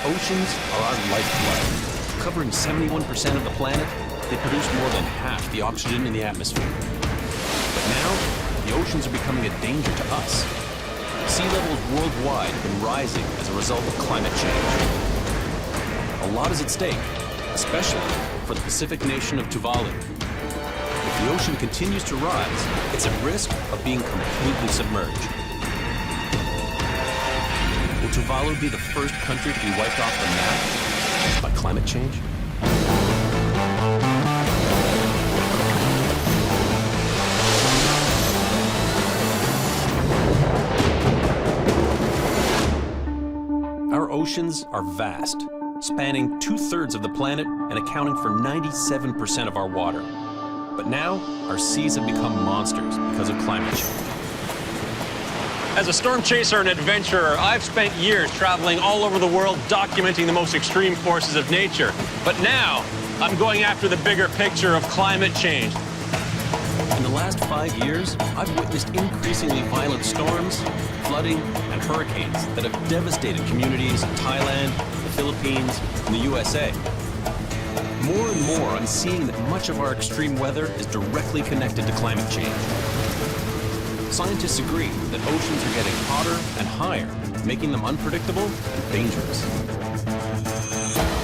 Oceans are our lifeblood. Covering 71% of the planet, they produce more than half the oxygen in the atmosphere. But now, the oceans are becoming a danger to us. Sea levels worldwide have been rising as a result of climate change. A lot is at stake, especially for the Pacific nation of Tuvalu. If the ocean continues to rise, it's at risk of being completely submerged. Will Tuvalu be the first country to be wiped off the map by climate change? Our oceans are vast, spanning 2/3 of the planet and accounting for 97% of our water. But now, our seas have become monsters because of climate change. As a storm chaser and adventurer, I've spent years traveling all over the world documenting the most extreme forces of nature. But now, I'm going after the bigger picture of climate change. In the last 5 years, I've witnessed increasingly violent storms, flooding, and hurricanes that have devastated communities in Thailand, the Philippines, and the USA. More and more, I'm seeing that much of our extreme weather is directly connected to climate change. Scientists agree that oceans are getting hotter and higher, making them unpredictable and dangerous.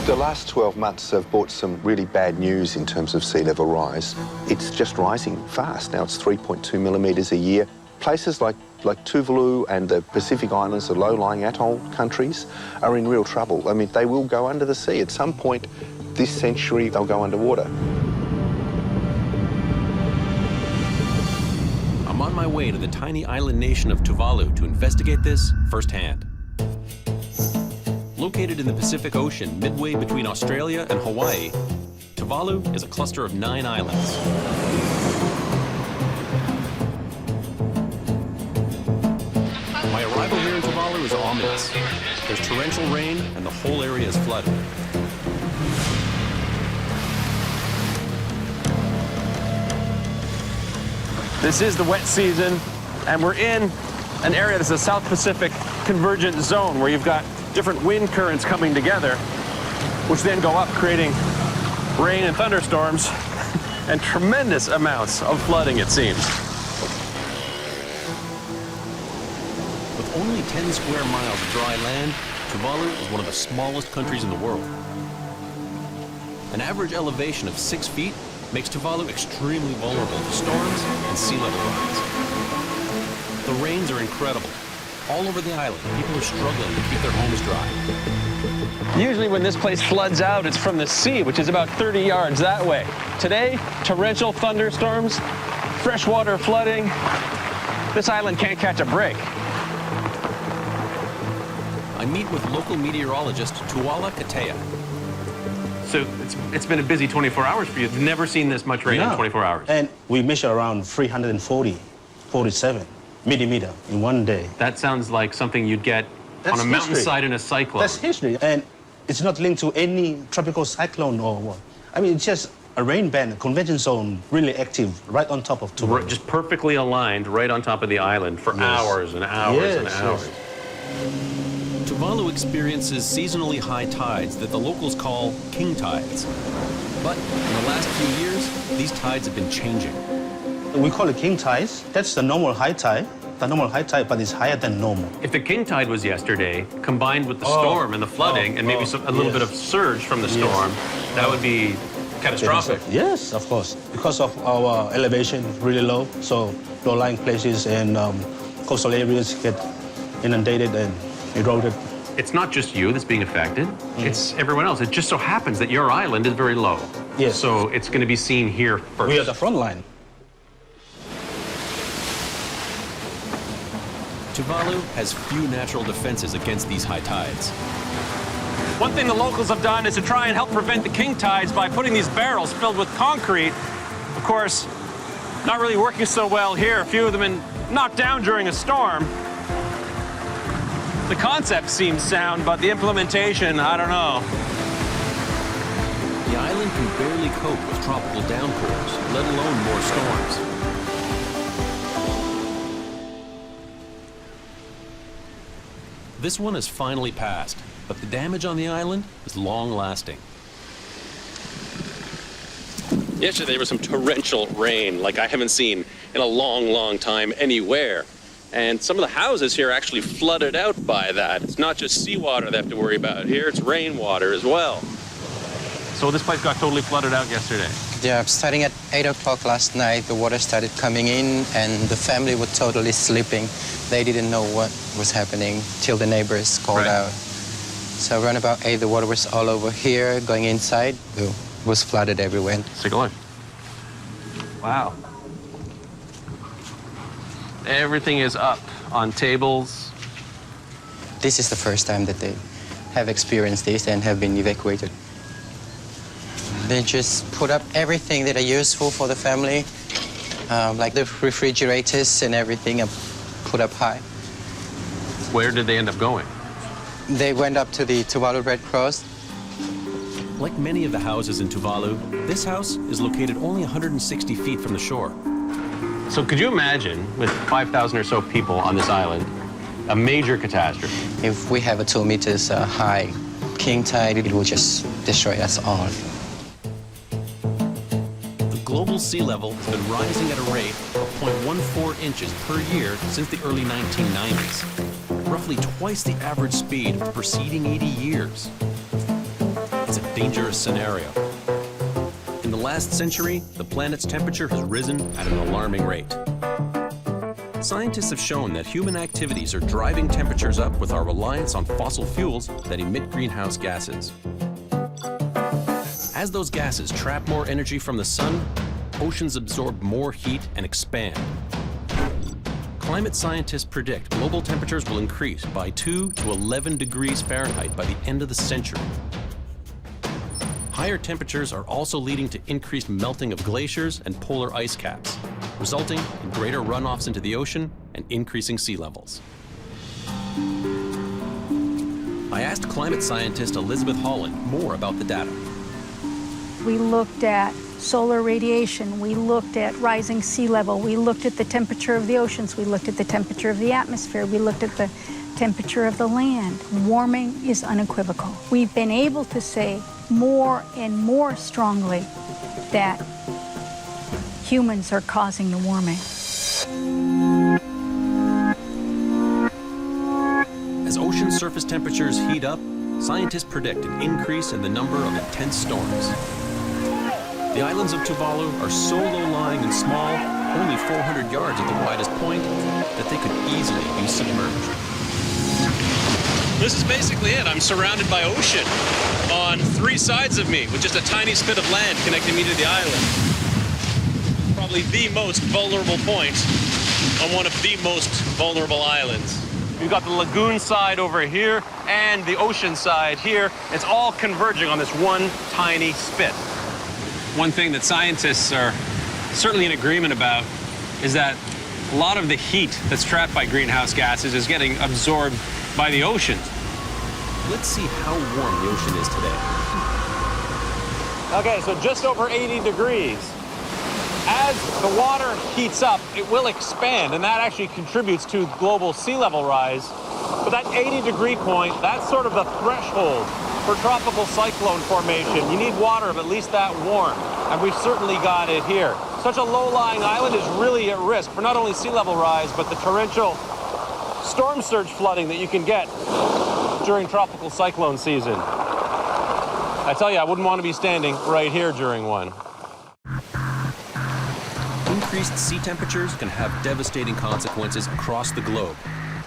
The last 12 months have brought some really bad news in terms of sea level rise. It's just rising fast. Now it's 3.2 millimetres a year. Places like Tuvalu and the Pacific Islands, the low-lying atoll countries, are in real trouble. I mean, they will go under the sea. At some point this century, they'll go underwater. I'm on my way to the tiny island nation of Tuvalu to investigate this firsthand. Located in the Pacific Ocean, midway between Australia and Hawaii, Tuvalu is a cluster of 9 islands. My arrival here in Tuvalu is ominous. There's torrential rain and the whole area is flooded. This is the wet season, and we're in an area that's a South Pacific convergent zone where you've got different wind currents coming together, which then go up, creating rain and thunderstorms and tremendous amounts of flooding, it seems. With only 10 square miles of dry land, Tuvalu is one of the smallest countries in the world. An average elevation of 6 feet makes Tuvalu extremely vulnerable to storms and sea level rise. The rains are incredible. All over the island, people are struggling to keep their homes dry. Usually when this place floods out, it's from the sea, which is about 30 yards that way. Today, torrential thunderstorms, freshwater flooding. This island can't catch a break. I meet with local meteorologist Katea. So it's been a busy 24 hours for you. You've never seen this much rain in 24 hours. And we measure around 347 millimeter in one day. That sounds like something you'd get on a mountainside in a cyclone. That's history. And it's not linked to any tropical cyclone or what. I mean, it's just a rain band, a convection zone, really active right on top of Tuvalu. Just perfectly aligned right on top of the island for hours and hours and hours. Tuvalu experiences seasonally high tides that the locals call king tides. But in the last few years, these tides have been changing. We call it king tides. That's the normal high tide. The normal high tide, but it's higher than normal. If the king tide was yesterday, combined with the storm and the flooding, and maybe a little bit of surge from the storm, that would be catastrophic. Yes, of course. Because of our elevation really low, so low-lying places and coastal areas get inundated and eroded. It's not just you that's being affected, it's everyone else. It just so happens that your island is very low. Yes. So it's going to be seen here first. We are the front line. Tuvalu has few natural defenses against these high tides. One thing the locals have done is to try and help prevent the king tides by putting these barrels filled with concrete. Of course, not really working so well here. A few of them been knocked down during a storm. The concept seems sound, but the implementation, I don't know. The island can barely cope with tropical downpours, let alone more storms. This one has finally passed. but the damage on the island is long-lasting. Yesterday there was some torrential rain like I haven't seen in a long, long time anywhere. And some of the houses here actually flooded out by that. It's not just seawater they have to worry about here, it's rainwater as well. So this place got totally flooded out yesterday? Yeah, starting at 8 o'clock last night, the water started coming in and the family were totally sleeping. They didn't know what was happening till the neighbors called out. So around about 8, the water was all over here, going inside. It was flooded everywhere. Let's take a look. Wow. Everything is up on tables. This is the first time that they have experienced this and have been evacuated. They just put up everything that are useful for the family, like the refrigerators and everything are put up high. Where did they end up going? They went up to the Tuvalu Red Cross. Like many of the houses in Tuvalu, this house is located only 160 feet from the shore. So could you imagine, with 5,000 or so people on this island, a major catastrophe? If we have a 2 meters high king tide, it will just destroy us all. The global sea level has been rising at a rate of 0.14 inches per year since the early 1990s, roughly twice the average speed of the preceding 80 years. It's a dangerous scenario. In the last century, the planet's temperature has risen at an alarming rate. Scientists have shown that human activities are driving temperatures up with our reliance on fossil fuels that emit greenhouse gases. As those gases trap more energy from the sun, oceans absorb more heat and expand. Climate scientists predict global temperatures will increase by 2 to 11 degrees Fahrenheit by the end of the century. Higher temperatures are also leading to increased melting of glaciers and polar ice caps, resulting in greater runoffs into the ocean and increasing sea levels. I asked climate scientist Elizabeth Holland more about the data. We looked at solar radiation, we looked at rising sea level, we looked at the temperature of the oceans, we looked at the temperature of the atmosphere, we looked at the temperature of the land. Warming is unequivocal. We've been able to say more and more strongly that humans are causing the warming. As ocean surface temperatures heat up, scientists predict an increase in the number of intense storms. The islands of Tuvalu are so low-lying and small, only 400 yards at the widest point, that they could easily be submerged. This is basically it. I'm surrounded by ocean on 3 sides of me with just a tiny spit of land connecting me to the island. Probably the most vulnerable point on one of the most vulnerable islands. You've got the lagoon side over here and the ocean side here. It's all converging on this one tiny spit. One thing that scientists are certainly in agreement about is that a lot of the heat that's trapped by greenhouse gases is getting absorbed by the oceans. Let's see how warm the ocean is today. Okay, so just over 80 degrees. As the water heats up, it will expand, and that actually contributes to global sea level rise. But that 80-degree point, that's sort of the threshold for tropical cyclone formation. You need water of at least that warm, and we've certainly got it here. Such a low-lying island is really at risk for not only sea level rise, but the torrential storm surge flooding that you can get during tropical cyclone season. I tell you, I wouldn't want to be standing right here during one. Increased sea temperatures can have devastating consequences across the globe.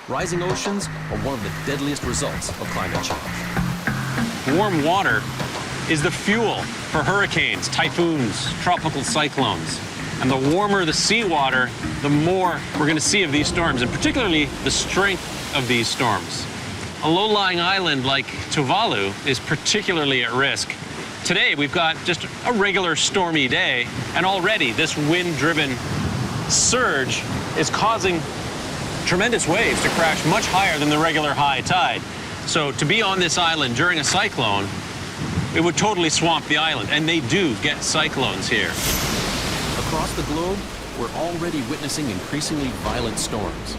Rising oceans are one of the deadliest results of climate change. Warm water is the fuel for hurricanes, typhoons, tropical cyclones. And the warmer the seawater, the more we're going to see of these storms, and particularly the strength of these storms. A low-lying island like Tuvalu is particularly at risk. Today, we've got just a regular stormy day, and already this wind-driven surge is causing tremendous waves to crash much higher than the regular high tide. So to be on this island during a cyclone, it would totally swamp the island, and they do get cyclones here. Across the globe, we're already witnessing increasingly violent storms.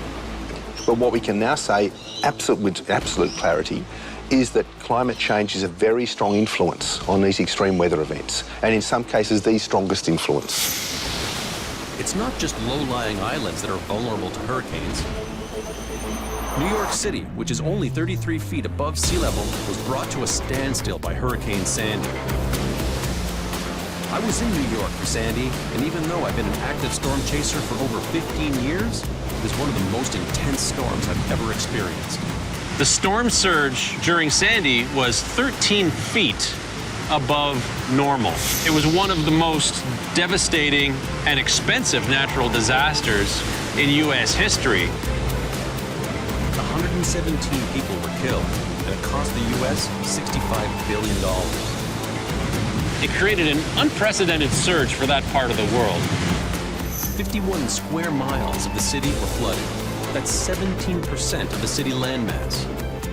But what we can now say with absolute clarity is that climate change is a very strong influence on these extreme weather events, and in some cases, the strongest influence. It's not just low-lying islands that are vulnerable to hurricanes. New York City, which is only 33 feet above sea level, was brought to a standstill by Hurricane Sandy. I was in New York for Sandy, and even though I've been an active storm chaser for over 15 years, it is one of the most intense storms I've ever experienced. The storm surge during Sandy was 13 feet above normal. It was one of the most devastating and expensive natural disasters in U.S. history. 117 people were killed, and it cost the U.S. $65 billion. It created an unprecedented surge for that part of the world. 51 square miles of the city were flooded. That's 17% of the city landmass.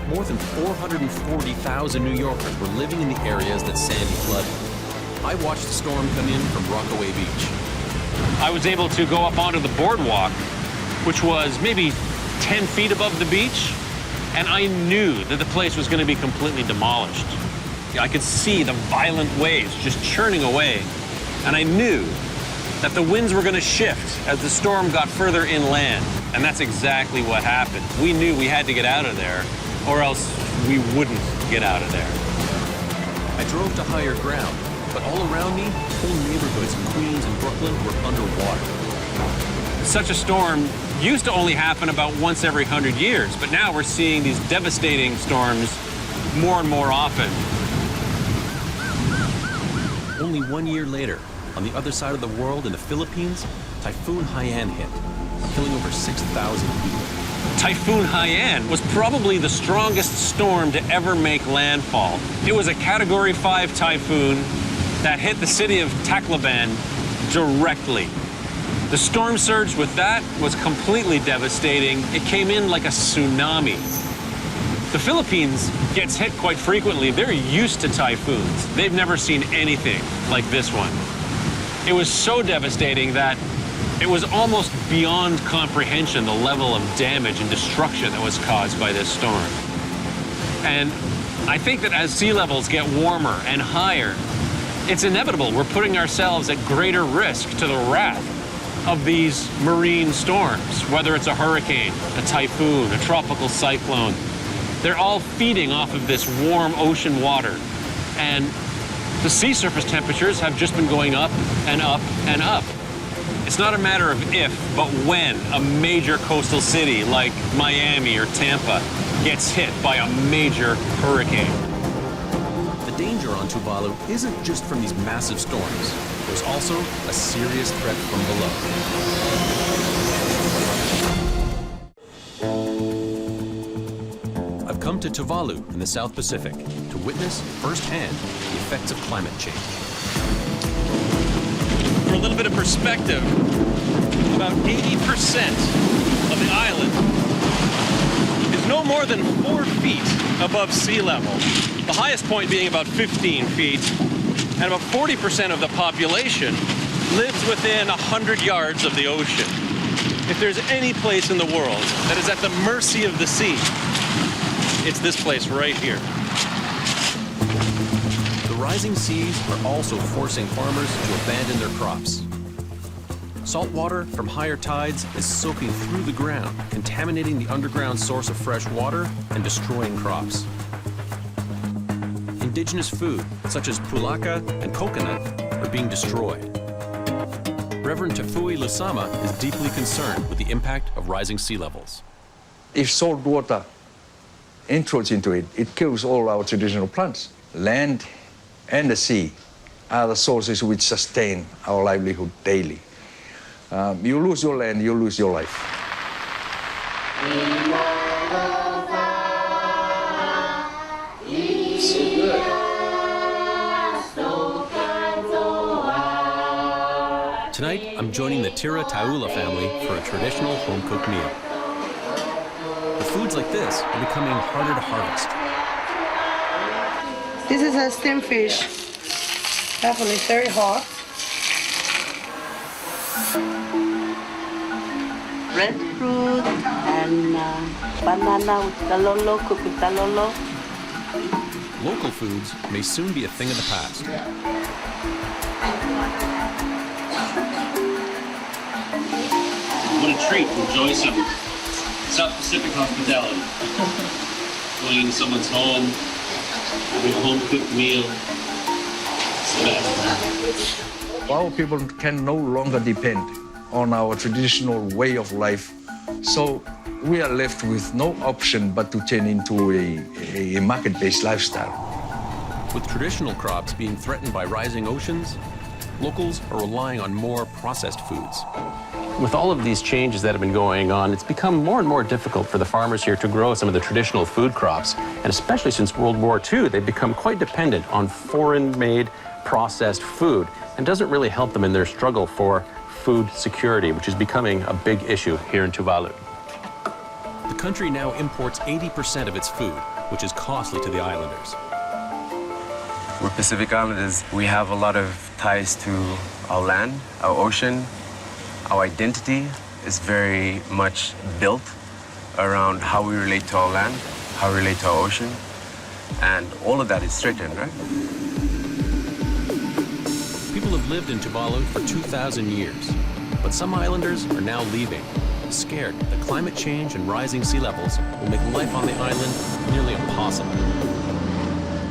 More than 440,000 New Yorkers were living in the areas that Sandy flooded. I watched the storm come in from Rockaway Beach. I was able to go up onto the boardwalk, which was maybe 10 feet above the beach, and I knew that the place was going to be completely demolished. I could see the violent waves just churning away, and I knew that the winds were going to shift as the storm got further inland, and that's exactly what happened. We knew we had to get out of there, or else we wouldn't get out of there. I drove to higher ground, but all around me, whole neighborhoods in Queens and Brooklyn were underwater. Such a storm used to only happen about once every 100 years, but now we're seeing these devastating storms more and more often. Only 1 year later, on the other side of the world in the Philippines, Typhoon Haiyan hit, killing over 6,000 people. Typhoon Haiyan was probably the strongest storm to ever make landfall. It was a Category 5 typhoon that hit the city of Tacloban directly. The storm surge with that was completely devastating. It came in like a tsunami. The Philippines gets hit quite frequently. They're used to typhoons. They've never seen anything like this one. It was so devastating that it was almost beyond comprehension, the level of damage and destruction that was caused by this storm. And I think that as sea levels get warmer and higher, it's inevitable we're putting ourselves at greater risk to the wrath of these marine storms, whether it's a hurricane, a typhoon, a tropical cyclone. They're all feeding off of this warm ocean water. And the sea surface temperatures have just been going up and up and up. It's not a matter of if, but when a major coastal city like Miami or Tampa gets hit by a major hurricane. The danger on Tuvalu isn't just from these massive storms. There's also a serious threat from below. I've come to Tuvalu in the South Pacific to witness firsthand the effects of climate change. For a little bit of perspective, about 80% of the island is no more than 4 feet above sea level. The highest point being about 15 feet, and about 40% of the population lives within 100 yards of the ocean. If there's any place in the world that is at the mercy of the sea, it's this place right here. The rising seas are also forcing farmers to abandon their crops. Salt water from higher tides is soaking through the ground, contaminating the underground source of fresh water and destroying crops. Indigenous food, such as pulaka and coconut, are being destroyed. Reverend Tafui Lusama is deeply concerned with the impact of rising sea levels. If salt water intrudes into it, it kills all our traditional plants. Land and the sea are the sources which sustain our livelihood daily. You lose your land, you lose your life. Tonight, I'm joining the Tira Taula family for a traditional home-cooked meal. But foods like this are becoming harder to harvest. This is a steamed fish. Definitely very hot. Red fruit and banana with talolo, cooked with talolo. Local foods may soon be a thing of the past. What a treat to enjoy some South Pacific hospitality. Going into someone's home, having a home-cooked meal. It's the best. Our people can no longer depend on our traditional way of life, so we are left with no option but to turn into a market-based lifestyle. With traditional crops being threatened by rising oceans, locals are relying on more processed foods. With all of these changes that have been going on, it's become more and more difficult for the farmers here to grow some of the traditional food crops. And especially since World War II, they've become quite dependent on foreign-made processed food, and doesn't really help them in their struggle for food security, which is becoming a big issue here in Tuvalu. The country now imports 80% of its food, which is costly to the islanders. We're Pacific Islanders. We have a lot of ties to our land, our ocean. Our identity is very much built around how we relate to our land, how we relate to our ocean, and all of that is threatened, right? People have lived in Tuvalu for 2,000 years, but some islanders are now leaving, scared that climate change and rising sea levels will make life on the island nearly impossible.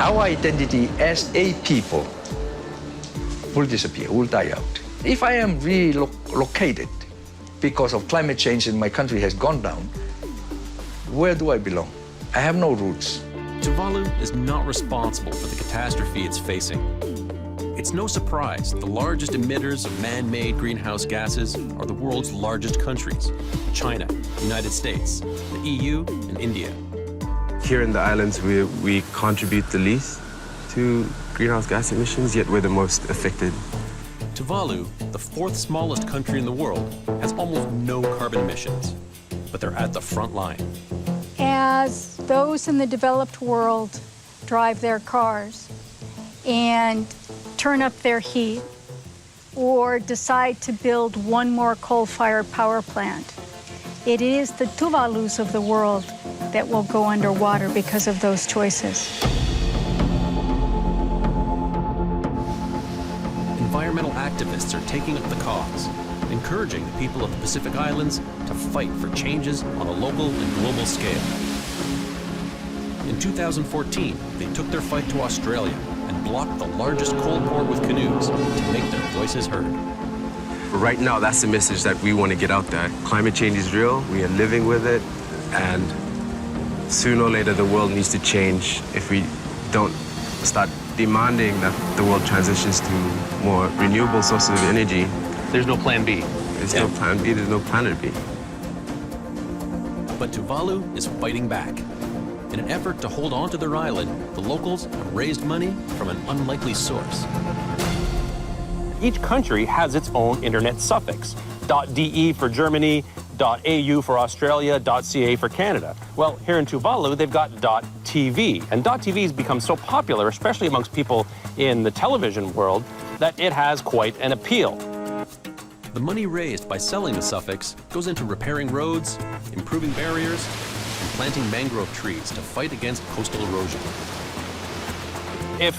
Our identity as a people will disappear, will die out. If I am relocated because of climate change and my country has gone down, where do I belong? I have no roots. Tuvalu is not responsible for the catastrophe it's facing. It's no surprise the largest emitters of man-made greenhouse gases are the world's largest countries: China, the United States, the EU, and India. Here in the islands, we contribute the least to greenhouse gas emissions, yet we're the most affected. Tuvalu, the fourth smallest country in the world, has almost no carbon emissions, but they're at the front line. As those in the developed world drive their cars and turn up their heat or decide to build one more coal-fired power plant, it is the Tuvalus of the world that will go underwater because of those choices. Environmental activists are taking up the cause, encouraging the people of the Pacific Islands to fight for changes on a local and global scale. In 2014, they took their fight to Australia and blocked the largest coal port with canoes to make their voices heard. Right now, that's the message that we want to get out there. Climate change is real, we are living with it, and sooner or later the world needs to change if we don't start demanding that the world transitions to more renewable sources of energy. There's no plan B. There's no plan B, there's no planet B. But Tuvalu is fighting back. In an effort to hold on to their island, the locals have raised money from an unlikely source. Each country has its own internet suffix. .de for Germany, .au for Australia, .ca for Canada. Well, here in Tuvalu, they've got .tv. And .tv has become so popular, especially amongst people in the television world, that it has quite an appeal. The money raised by selling the suffix goes into repairing roads, improving barriers, and planting mangrove trees to fight against coastal erosion. If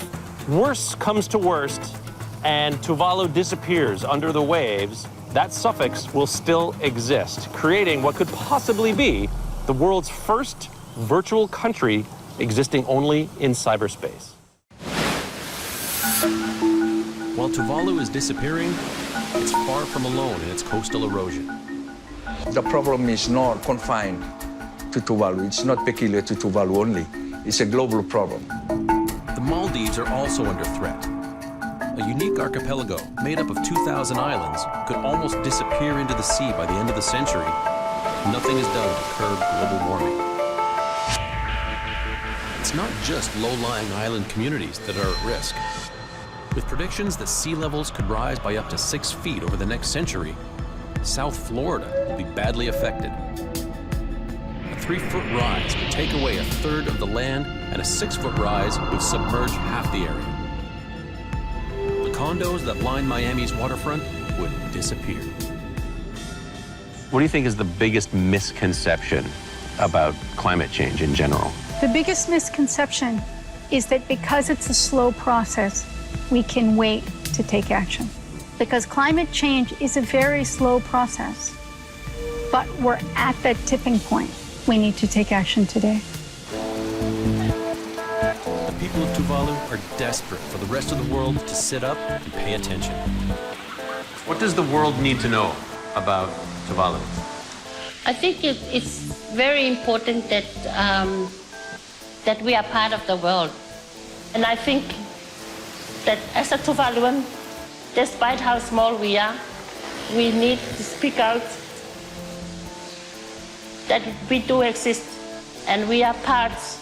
worse comes to worst and Tuvalu disappears under the waves, that suffix will still exist, creating what could possibly be the world's first virtual country existing only in cyberspace. While Tuvalu is disappearing, it's far from alone in its coastal erosion. The problem is not confined to Tuvalu. It's not peculiar to Tuvalu only. It's a global problem. The Maldives are also under threat. A unique archipelago made up of 2,000 islands could almost disappear into the sea by the end of the century. Nothing is done to curb global warming. It's not just low-lying island communities that are at risk. With predictions that sea levels could rise by up to 6 feet over the next century, South Florida will be badly affected. A 3-foot rise would take away a third of the land, and a 6-foot rise would submerge half the area. The condos that line Miami's waterfront would disappear. What do you think is the biggest misconception about climate change in general? The biggest misconception is that because it's a slow process, we can wait to take action. Because climate change is a very slow process, but we're at that tipping point. We need to take action today. The people of Tuvalu are desperate for the rest of the world to sit up and pay attention. What does the world need to know about Tuvalu? I think it's very important that that we are part of the world. And I think that as a Tuvaluan, despite how small we are, we need to speak out that we do exist and we are parts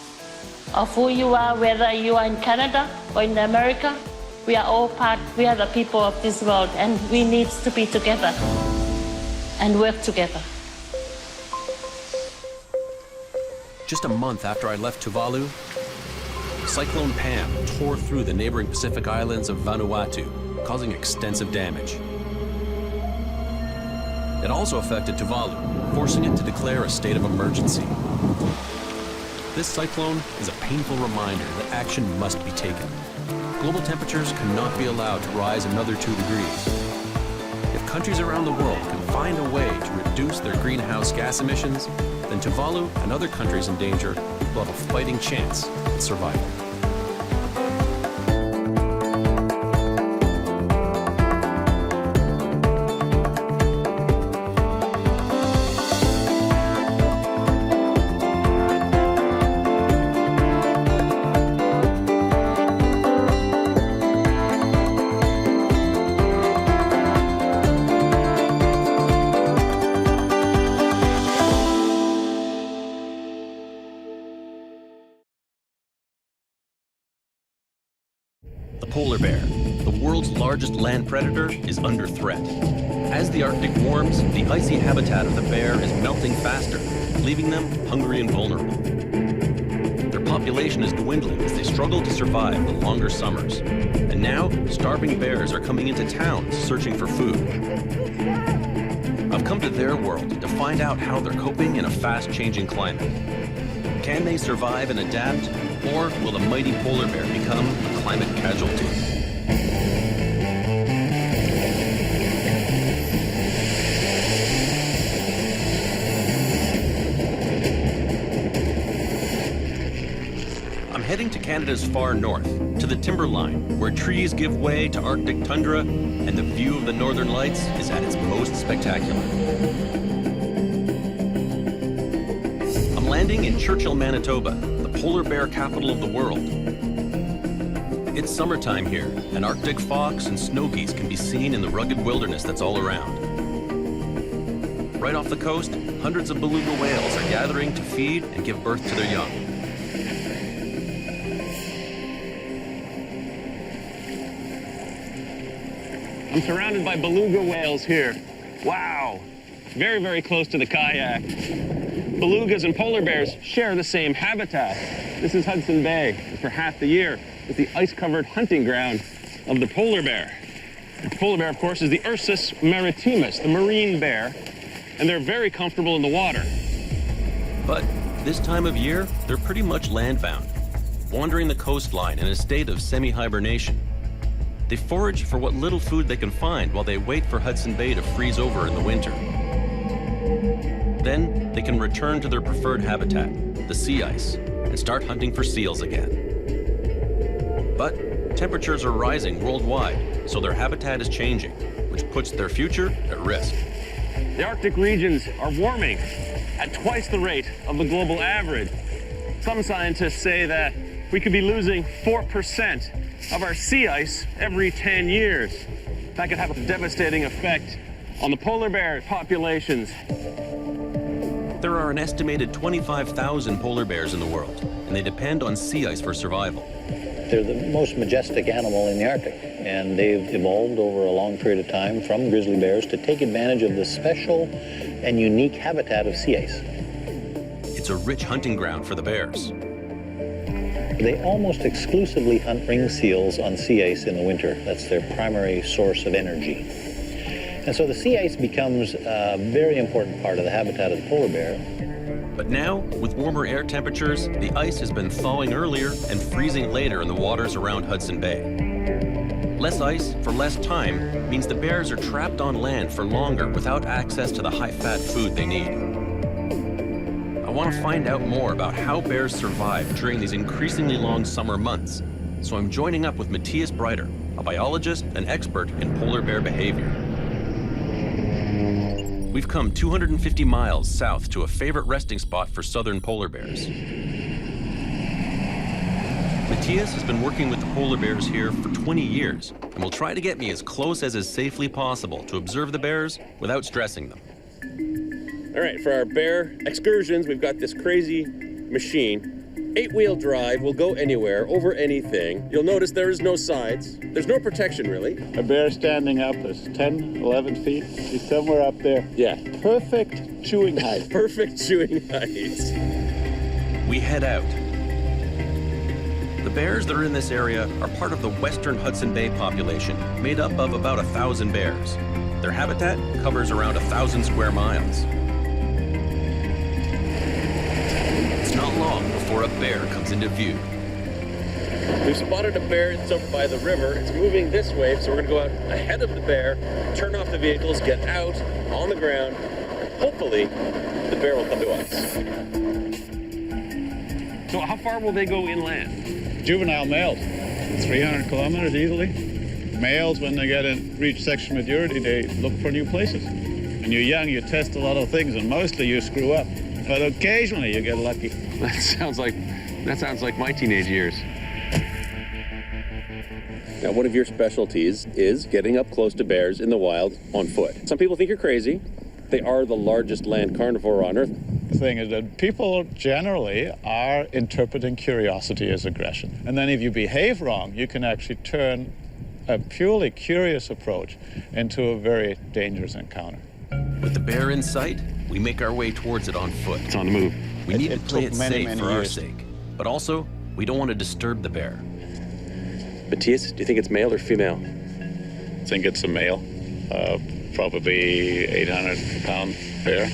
of who you are, whether you are in Canada or in America. We are all part, we are the people of this world, and we need to be together and work together. Just a month after I left Tuvalu, Cyclone Pam tore through the neighboring Pacific islands of Vanuatu, causing extensive damage. It also affected Tuvalu, forcing it to declare a state of emergency. This cyclone is a painful reminder that action must be taken. Global temperatures cannot be allowed to rise another 2 degrees. If countries around the world can find a way to reduce their greenhouse gas emissions, then Tuvalu and other countries in danger will have a fighting chance at survival. Polar bear, the world's largest land predator, is under threat. As the Arctic warms, the icy habitat of the bear is melting faster, leaving them hungry and vulnerable. Their population is dwindling as they struggle to survive the longer summers. And now, starving bears are coming into towns searching for food. I've come to their world to find out how they're coping in a fast-changing climate. Can they survive and adapt, or will the mighty polar bear become a climate casualty? I'm heading to Canada's far north, to the timberline, where trees give way to Arctic tundra, and the view of the northern lights is at its most spectacular. I'm landing in Churchill, Manitoba, the polar bear capital of the world. It's summertime here, and Arctic fox and snow geese can be seen in the rugged wilderness that's all around. Right off the coast, hundreds of beluga whales are gathering to feed and give birth to their young. I'm surrounded by beluga whales here. Wow, very, very close to the kayak. Belugas and polar bears share the same habitat. This is Hudson Bay, and for half the year, it's the ice-covered hunting ground of the polar bear. The polar bear, of course, is the Ursus maritimus, the marine bear, and they're very comfortable in the water. But this time of year, they're pretty much landbound, wandering the coastline in a state of semi-hibernation. They forage for what little food they can find while they wait for Hudson Bay to freeze over in the winter. Then they can return to their preferred habitat, the sea ice, and start hunting for seals again. But temperatures are rising worldwide, so their habitat is changing, which puts their future at risk. The Arctic regions are warming at twice the rate of the global average. Some scientists say that we could be losing 4% of our sea ice every 10 years. That could have a devastating effect on the polar bear populations. There are an estimated 25,000 polar bears in the world, and they depend on sea ice for survival. They're the most majestic animal in the Arctic, and they've evolved over a long period of time from grizzly bears to take advantage of the special and unique habitat of sea ice. It's a rich hunting ground for the bears. They almost exclusively hunt ring seals on sea ice in the winter. That's their primary source of energy. And so the sea ice becomes a very important part of the habitat of the polar bear. But now, with warmer air temperatures, the ice has been thawing earlier and freezing later in the waters around Hudson Bay. Less ice for less time means the bears are trapped on land for longer without access to the high-fat food they need. I want to find out more about how bears survive during these increasingly long summer months, so I'm joining up with Matthias Breiter, a biologist and expert in polar bear behavior. We've come 250 miles south to a favorite resting spot for southern polar bears. Matthias has been working with the polar bears here for 20 years and will try to get me as close as is safely possible to observe the bears without stressing them. All right, for our bear excursions, we've got this crazy machine. 8-wheel drive, will go anywhere, over anything. You'll notice there is no sides. There's no protection, really. A bear standing up is 10, 11 feet. He's somewhere up there. Yeah. Perfect chewing height. Perfect chewing height. We head out. The bears that are in this area are part of the western Hudson Bay population, made up of about 1,000 bears. Their habitat covers around 1,000 square miles. It's not long before a bear comes into view. We've spotted a bear. It's over by the river. It's moving this way, so we're going to go out ahead of the bear, turn off the vehicles, get out on the ground. Hopefully, the bear will come to us. So how far will they go inland? Juvenile males, 300 kilometers easily. Males, when they reach sexual maturity, they look for new places. When you're young, you test a lot of things, and mostly you screw up. But occasionally you get lucky. That sounds like my teenage years. Now, one of your specialties is getting up close to bears in the wild on foot. Some people think you're crazy. They are the largest land carnivore on Earth. The thing is that people generally are interpreting curiosity as aggression. And then if you behave wrong, you can actually turn a purely curious approach into a very dangerous encounter. With the bear in sight, we make our way towards it on foot. It's on the move. We need to play it many, safe many for our years. sake. But also, we don't want to disturb the bear. Matthias, do you think it's male or female? I think it's a male, probably 800-pound bear.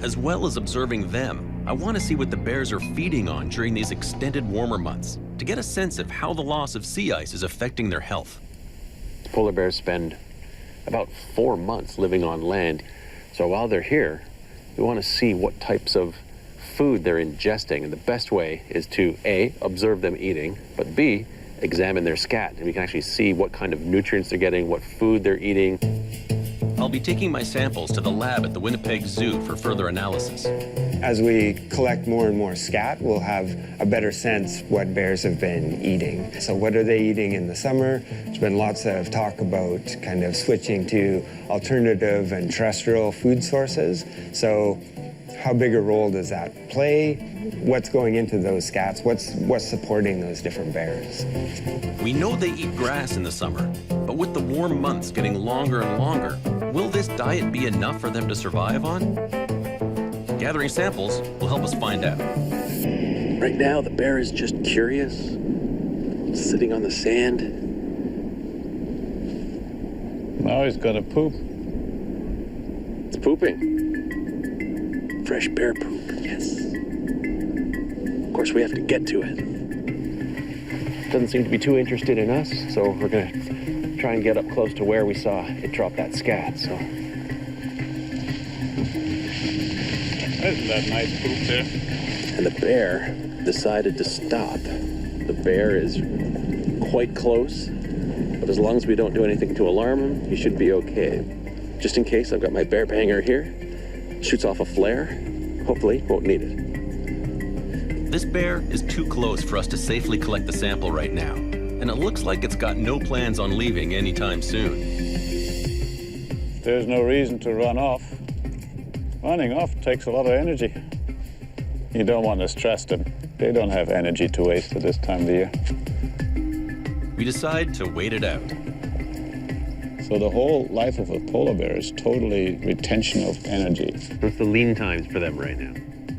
As well as observing them, I want to see what the bears are feeding on during these extended warmer months to get a sense of how the loss of sea ice is affecting their health. Polar bears spend about 4 months living on land. So while they're here, we want to see what types of food they're ingesting. And the best way is to A, observe them eating, but B, examine their scat. And we can actually see what kind of nutrients they're getting, what food they're eating. I'll be taking my samples to the lab at the Winnipeg Zoo for further analysis. As we collect more and more scat, we'll have a better sense what bears have been eating. So what are they eating in the summer? There's been lots of talk about kind of switching to alternative and terrestrial food sources. So how big a role does that play? What's going into those scats? What's supporting those different bears? We know they eat grass in the summer, but with the warm months getting longer and longer, will this diet be enough for them to survive on? Gathering samples will help us find out. Right now, the bear is just curious, sitting on the sand. Now he's gonna poop. It's pooping. Fresh bear poop, yes. Of course, we have to get to it. Doesn't seem to be too interested in us, so we're gonna try and get up close to where we saw it drop that scat, so. Isn't that nice poop there? And the bear decided to stop. The bear is quite close, but as long as we don't do anything to alarm him, he should be okay. Just in case, I've got my bear banger here. Shoots off a flare. Hopefully, won't need it. This bear is too close for us to safely collect the sample right now, and it looks like it's got no plans on leaving anytime soon. There's no reason to run off. Running off takes a lot of energy. You don't want to stress them. They don't have energy to waste at this time of the year. We decide to wait it out. So the whole life of a polar bear is totally retention of energy. What's the lean times for them right now?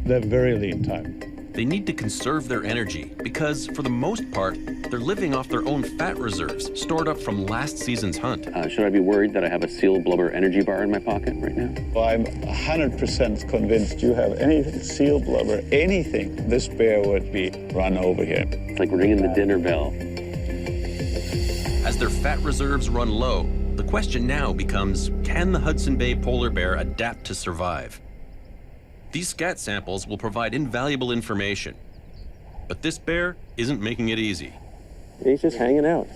They're very lean time. They need to conserve their energy because, for the most part, they're living off their own fat reserves stored up from last season's hunt. Should I be worried that I have a seal blubber energy bar in my pocket right now? Well, I'm 100% convinced you have anything, seal blubber, anything, this bear would be run over here. It's like ringing the dinner bell. As their fat reserves run low, the question now becomes, can the Hudson Bay polar bear adapt to survive? These scat samples will provide invaluable information, but this bear isn't making it easy. He's just hanging out.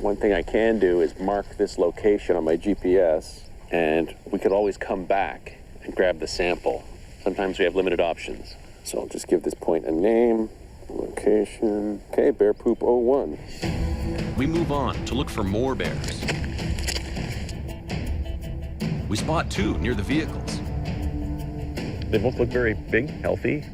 One thing I can do is mark this location on my GPS, and we could always come back and grab the sample. Sometimes we have limited options. So I'll just give this point a name, location. Okay, bear poop 01. We move on to look for more bears. We spot two near the vehicles. They both look very big, healthy.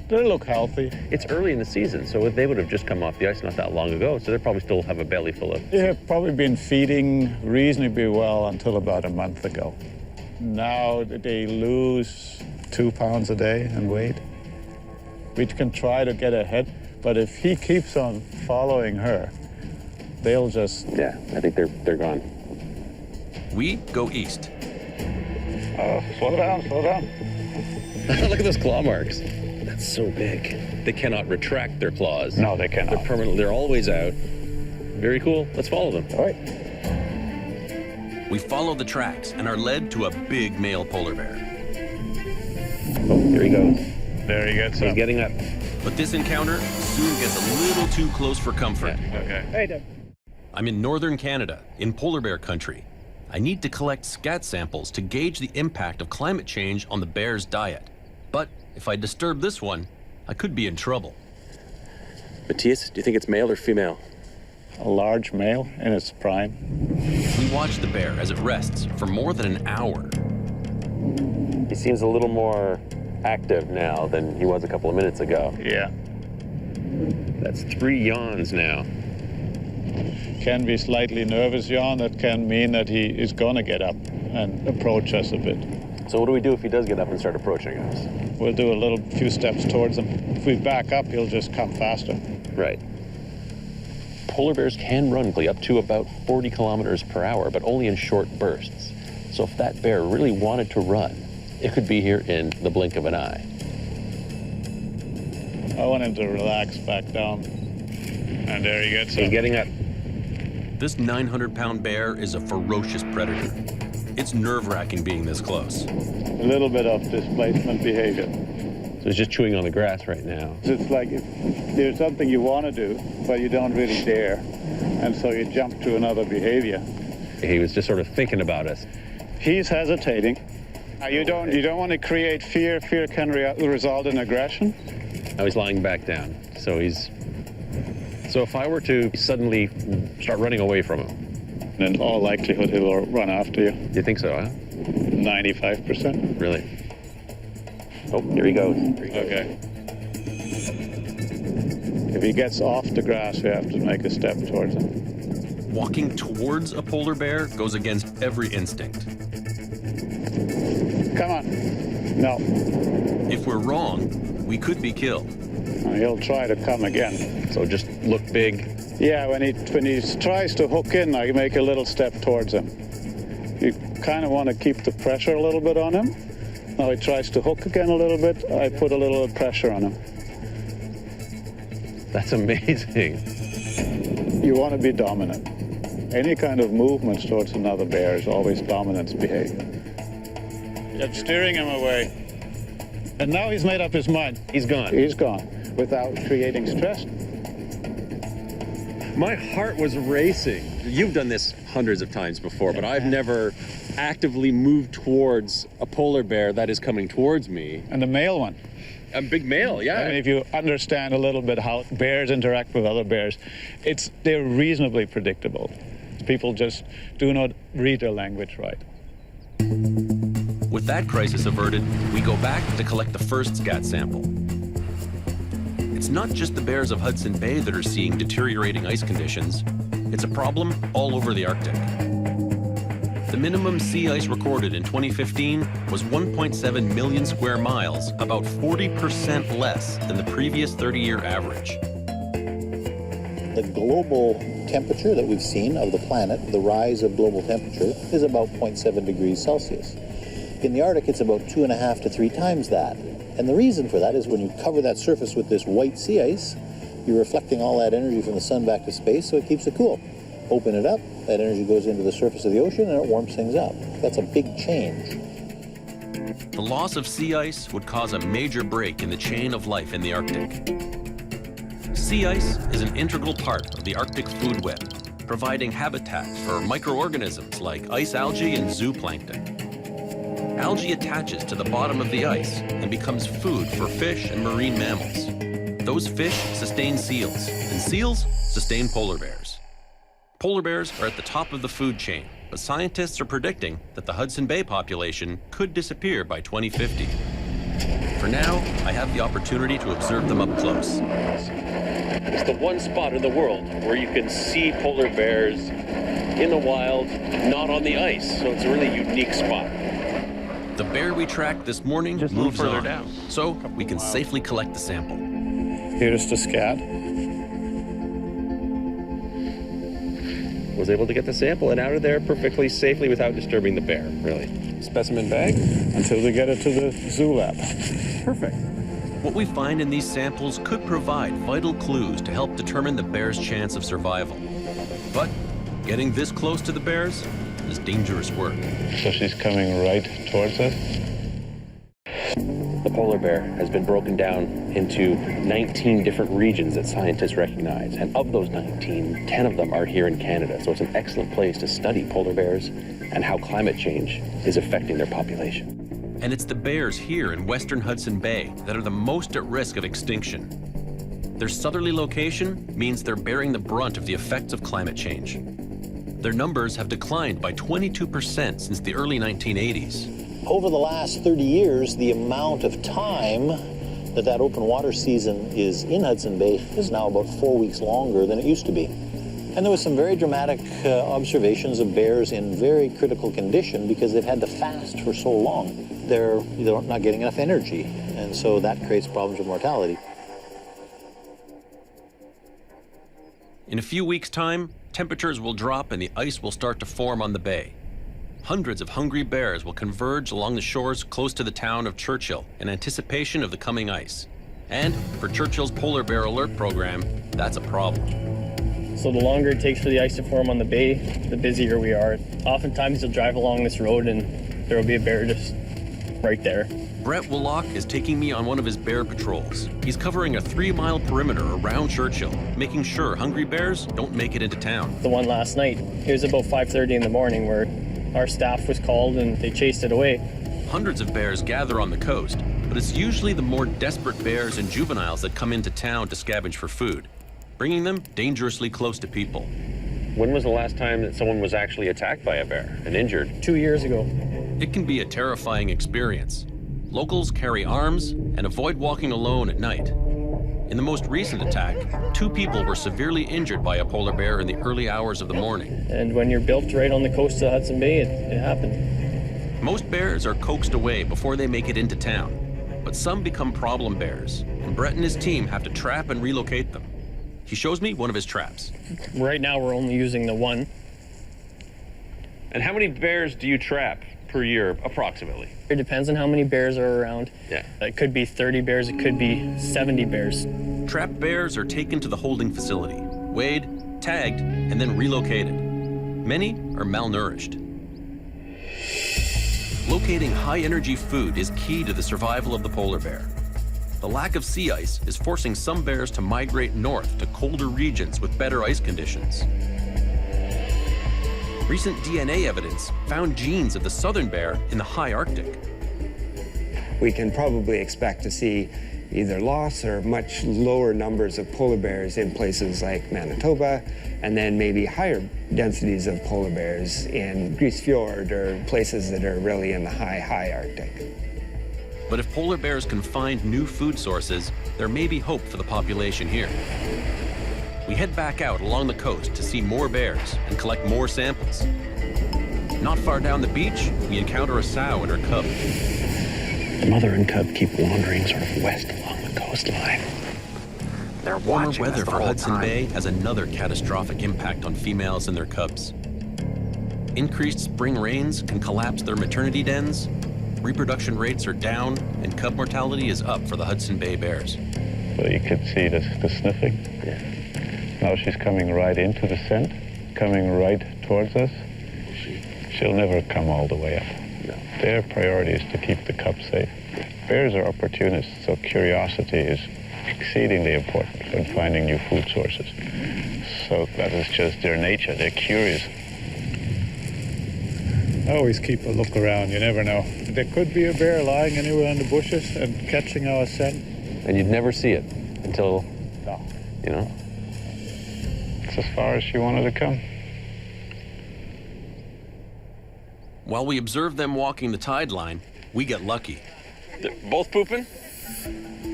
They look healthy. It's early in the season, so they would have just come off the ice not that long ago, so they probably still have a belly full of... They have probably been feeding reasonably well until about a month ago. Now they lose 2 pounds a day in weight. We can try to get ahead, but if he keeps on following her, they'll just... Yeah, I think they're gone. We go east. Slow down, slow down. Look at those claw marks. That's so big. They cannot retract their claws. No, they cannot. They're permanent. They're always out. Very cool. Let's follow them. All right. We follow the tracks and are led to a big male polar bear. Oh, here he goes. There he gets He's up. getting up. But this encounter soon gets a little too close for comfort. Yeah. Okay. Hey, Deb. I'm in northern Canada, in polar bear country. I need to collect scat samples to gauge the impact of climate change on the bear's diet. But if I disturb this one, I could be in trouble. Matthias, do you think it's male or female? A large male in its prime. We watch the bear as it rests for more than an hour. He seems a little more active now than he was a couple of minutes ago. Yeah. That's 3 yawns now. Can be slightly nervous yawn. That can mean that he is going to get up and approach us a bit. So what do we do if he does get up and start approaching us? We'll do a few steps towards him. If we back up, he'll just come faster. Right. Polar bears can run up to about 40 kilometers per hour, but only in short bursts. So if that bear really wanted to run, it could be here in the blink of an eye. I want him to relax back down. And there he gets up. He's getting up. This 900-pound bear is a ferocious predator. It's nerve-wracking being this close. A little bit of displacement behavior. So he's just chewing on the grass right now. It's like if there's something you want to do, but you don't really dare. And so you jump to another behavior. He was just sort of thinking about us. He's hesitating. You don't want to create fear. Fear can result in aggression. Now he's lying back down. So if I were to suddenly start running away from him, in all likelihood, he will run after you. You think so, huh? 95%. Really? Oh, here he goes. Okay. If he gets off the grass, we have to make a step towards him. Walking towards a polar bear goes against every instinct. Come on. No. If we're wrong, we could be killed. He'll try to come again. So just look big. Yeah, when he tries to hook in, I make a little step towards him. You kind of want to keep the pressure a little bit on him. Now he tries to hook again a little bit, I put a little pressure on him. That's amazing. You want to be dominant. Any kind of movement towards another bear is always dominance behavior. You're steering him away. And now he's made up his mind. He's gone. He's gone, without creating stress. My heart was racing. You've done this hundreds of times before, but I've never actively moved towards a polar bear that is coming towards me. And the male one. A big male, yeah. I mean, if you understand a little bit how bears interact with other bears, they're reasonably predictable. People just do not read their language right. With that crisis averted, we go back to collect the first scat sample. It's not just the bears of Hudson Bay that are seeing deteriorating ice conditions. It's a problem all over the Arctic. The minimum sea ice recorded in 2015 was 1.7 million square miles, about 40% less than the previous 30-year average. The global temperature that we've seen of the planet, the rise of global temperature, is about 0.7 degrees Celsius. In the Arctic, it's about 2.5 to 3 times that. And the reason for that is when you cover that surface with this white sea ice, you're reflecting all that energy from the sun back to space, so it keeps it cool. Open it up, that energy goes into the surface of the ocean and it warms things up. That's a big change. The loss of sea ice would cause a major break in the chain of life in the Arctic. Sea ice is an integral part of the Arctic food web, providing habitat for microorganisms like ice algae and zooplankton. Algae attaches to the bottom of the ice and becomes food for fish and marine mammals. Those fish sustain seals, and seals sustain polar bears. Polar bears are at the top of the food chain, but scientists are predicting that the Hudson Bay population could disappear by 2050. For now, I have the opportunity to observe them up close. It's the one spot in the world where you can see polar bears in the wild, not on the ice, so it's a really unique spot. The bear we tracked this morning Just moves further on, down. so we can safely collect the sample. Here's the scat. Was able to get the sample and out of there perfectly safely without disturbing the bear, really. Specimen bag until we get it to the zoo lab. Perfect. What we find in these samples could provide vital clues to help determine the bear's chance of survival. But getting this close to the bears is dangerous work. So she's coming right towards us. The polar bear has been broken down into 19 different regions that scientists recognize. And of those 19, 10 of them are here in Canada. So it's an excellent place to study polar bears and how climate change is affecting their population. And it's the bears here in western Hudson Bay that are the most at risk of extinction. Their southerly location means they're bearing the brunt of the effects of climate change. Their numbers have declined by 22% since the early 1980s. Over the last 30 years, the amount of time that open water season is in Hudson Bay is now about 4 weeks longer than it used to be. And there was some very dramatic observations of bears in very critical condition because they've had to fast for so long. They're not getting enough energy, and so that creates problems with mortality. In a few weeks' time, temperatures will drop and the ice will start to form on the bay. Hundreds of hungry bears will converge along the shores close to the town of Churchill in anticipation of the coming ice. And for Churchill's Polar Bear Alert program, that's a problem. So the longer it takes for the ice to form on the bay, the busier we are. Oftentimes you'll drive along this road and there will be a bear just right there. Brett Willock is taking me on one of his bear patrols. He's covering a 3-mile perimeter around Churchill, making sure hungry bears don't make it into town. The one last night, it was about 5:30 in the morning where our staff was called and they chased it away. Hundreds of bears gather on the coast, but it's usually the more desperate bears and juveniles that come into town to scavenge for food, bringing them dangerously close to people. When was the last time that someone was actually attacked by a bear and injured? 2 years ago. It can be a terrifying experience. Locals carry arms and avoid walking alone at night. In the most recent attack, 2 people were severely injured by a polar bear in the early hours of the morning. And when you're built right on the coast of Hudson Bay, it happened. Most bears are coaxed away before they make it into town, but some become problem bears, and Brett and his team have to trap and relocate them. He shows me one of his traps. Right now we're only using the one. And how many bears do you trap per year, approximately? It depends on how many bears are around. Yeah. It could be 30 bears, it could be 70 bears. Trapped bears are taken to the holding facility, weighed, tagged, and then relocated. Many are malnourished. Locating high-energy food is key to the survival of the polar bear. The lack of sea ice is forcing some bears to migrate north to colder regions with better ice conditions. Recent DNA evidence found genes of the southern bear in the high Arctic. We can probably expect to see either loss or much lower numbers of polar bears in places like Manitoba, and then maybe higher densities of polar bears in Grise Fiord or places that are really in the high Arctic. But if polar bears can find new food sources, there may be hope for the population here. We head back out along the coast to see more bears and collect more samples. Not far down the beach, we encounter a sow and her cub. The mother and cub keep wandering sort of west along the coastline. They're Warmer watching us weather the for whole Hudson time. Bay has another catastrophic impact on females and their cubs. Increased spring rains can collapse their maternity dens, reproduction rates are down, and cub mortality is up for the Hudson Bay bears. So you could see the sniffing. Yeah. Now she's coming right into the scent, coming right towards us. She'll never come all the way up. No. Their priority is to keep the cub safe. Bears are opportunists, so curiosity is exceedingly important when finding new food sources. So that is just their nature. They're curious. Always keep a look around, you never know. There could be a bear lying anywhere in the bushes and catching our scent. And you'd never see it until, you know. It's as far as she wanted to come. While we observe them walking the tide line, we get lucky. They're both pooping?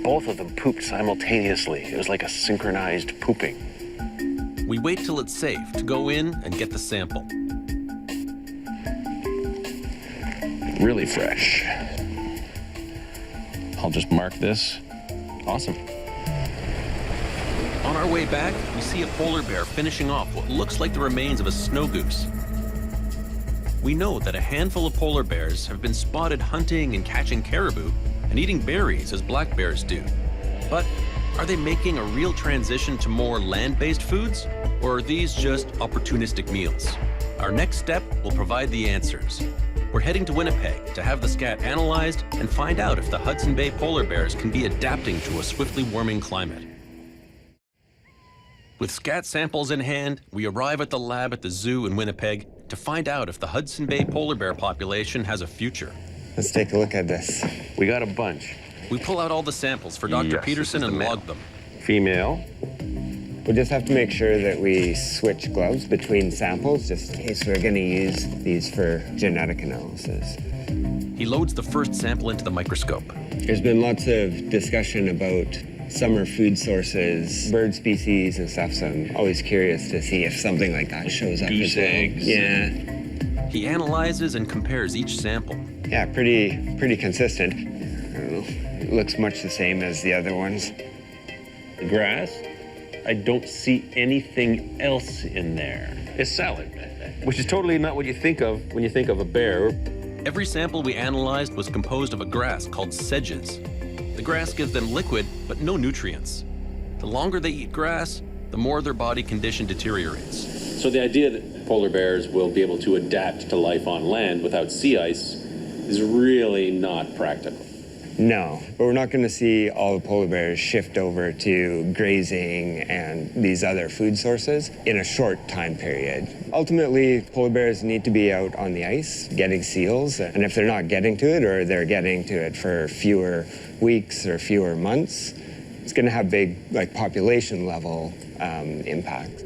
Both of them pooped simultaneously. It was like a synchronized pooping. We wait till it's safe to go in and get the sample. Really fresh. I'll just mark this. Awesome. On our way back, we see a polar bear finishing off what looks like the remains of a snow goose. We know that a handful of polar bears have been spotted hunting and catching caribou and eating berries as black bears do. But are they making a real transition to more land-based foods, or are these just opportunistic meals? Our next step will provide the answers. We're heading to Winnipeg to have the scat analyzed and find out if the Hudson Bay polar bears can be adapting to a swiftly warming climate. With scat samples in hand, we arrive at the lab at the zoo in Winnipeg to find out if the Hudson Bay polar bear population has a future. Let's take a look at this. We got a bunch. We pull out all the samples for Dr. Yes, Peterson this is and the log male. them. Female. We just have to make sure that we switch gloves between samples, just in case we're going to use these for genetic analysis. He loads the first sample into the microscope. There's been lots of discussion about summer food sources, bird species and stuff, so I'm always curious to see if something like that shows up. Goose eggs. Yeah. He analyzes and compares each sample. Yeah, pretty consistent. I don't know. It looks much the same as the other ones. Grass. I don't see anything else in there. It's salad, which is totally not what you think of when you think of a bear. Every sample we analyzed was composed of a grass called sedges. The grass gives them liquid, but no nutrients. The longer they eat grass, the more their body condition deteriorates. So the idea that polar bears will be able to adapt to life on land without sea ice is really not practical. No, but we're not going to see all the polar bears shift over to grazing and these other food sources in a short time period. Ultimately, polar bears need to be out on the ice getting seals, and if they're not getting to it, or they're getting to it for fewer weeks or fewer months, it's going to have big, like, population level impact.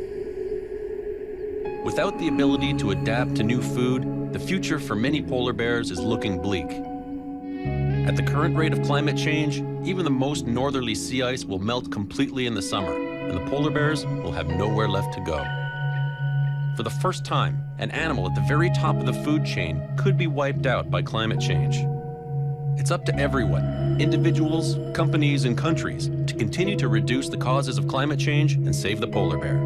Without the ability to adapt to new food, the future for many polar bears is looking bleak. At the current rate of climate change, even the most northerly sea ice will melt completely in the summer, and the polar bears will have nowhere left to go. For the first time, an animal at the very top of the food chain could be wiped out by climate change. It's up to everyone, individuals, companies, and countries, to continue to reduce the causes of climate change and save the polar bear.